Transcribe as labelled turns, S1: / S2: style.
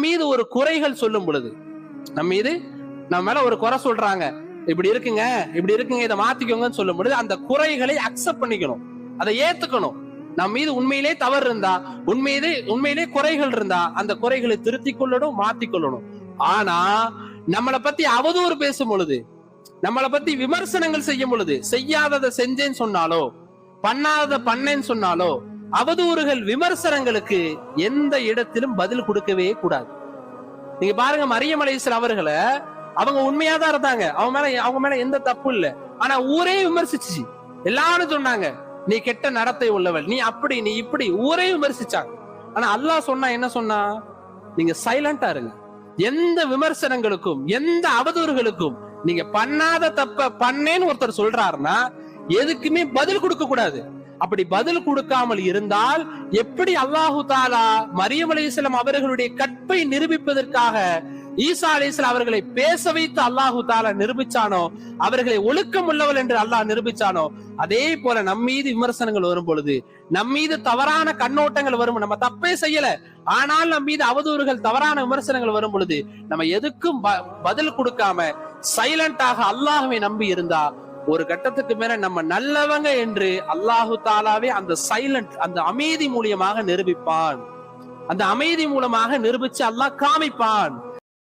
S1: மீது ஒரு குறைகள் சொல்லும் பொழுது, நம்ம மேல ஒரு குறை சொல்றாங்க, இப்படி இருக்குங்க இதை மாத்திக்கோங்கன்னு சொல்லும் பொழுது அந்த குறைகளை அக்செப்ட் பண்ணிக்கணும், அதை ஏத்துக்கணும். நம்ம மீது உண்மையிலே தவறு இருந்தா, உண்மையிலே குறைகள் இருந்தா அந்த குறைகளை திருத்திக் கொள்ளணும், மாத்திக்கொள்ளணும். ஆனா நம்மளை பத்தி அவதூறு பேசும் பொழுது, நம்மளை பத்தி விமர்சனங்கள் செய்யும் பொழுது, செய்யாததை செஞ்சேன்னு சொன்னாலோ பண்ணாததை பண்ணேன்னு சொன்னாலோ அவதூறுகள் விமர்சனங்களுக்கு எந்த இடத்திலும் பதில் கொடுக்கவே கூடாது. நீங்க பாருங்க, மரியம் அலைஹிஸ்ஸலாம் அவர்களை அவங்க உண்மையாதான் இருந்தாங்க, அவங்க மேல எந்த தப்பு இல்ல. ஆனா ஊரே விமர்சிச்சு, எல்லாரும் சொன்னாங்க நீ கெட்ட நடத்தை உள்ளவள், நீ அப்படி நீ இப்படி, ஊரே விமர்சிச்சாங்க. ஆனா அல்லாஹ் சொன்னா என்ன சொன்னா, நீங்க சைலண்டா இருங்க. எந்த விமர்சனங்களுக்கும் எந்த அவதூறுகளுக்கும் நீங்க பண்ணாத தப்ப பண்ணேன்னு ஒருத்தர் சொல்றாருன்னா எதுக்குமே பதில் கொடுக்க கூடாது. அப்படி பதில் கொடுக்காமல் இருந்தால் எப்படி அல்லாஹு தாலா மரியம் அலைஹிஸ்ஸலாம் அவர்களுடைய கற்பை நிரூபிப்பதற்காக ஈசா அலைஹிஸ்ஸலாம் அவர்களை பேச வைத்து அல்லாஹு தாலா நிரூபிச்சானோ, அவர்களை ஒழுக்கம் உள்ளவள் என்று அல்லாஹ் நிரூபிச்சானோ, அதே போல நம்மீது விமர்சனங்கள் வரும் பொழுது, நம்மீது தவறான கண்ணோட்டங்கள் வரும், நம்ம தப்பே செய்யல ஆனால் நம் மீது அவதூறுகள் தவறான விமர்சனங்கள் வரும் பொழுது நம்ம எதுக்கும் பதில் கொடுக்காம சைலண்டாக அல்லாஹ்வை நம்பி இருந்தா ஒரு கட்டத்துக்கு மேல நம்ம நல்லவங்க என்று அல்லாஹு தாலாவே அந்த சைலண்ட், அந்த அமைதி மூலியமாக நிரூபிப்பான். அந்த அமைதி மூலமாக நிரூபிச்சு அல்லாஹ் காமிப்பான்.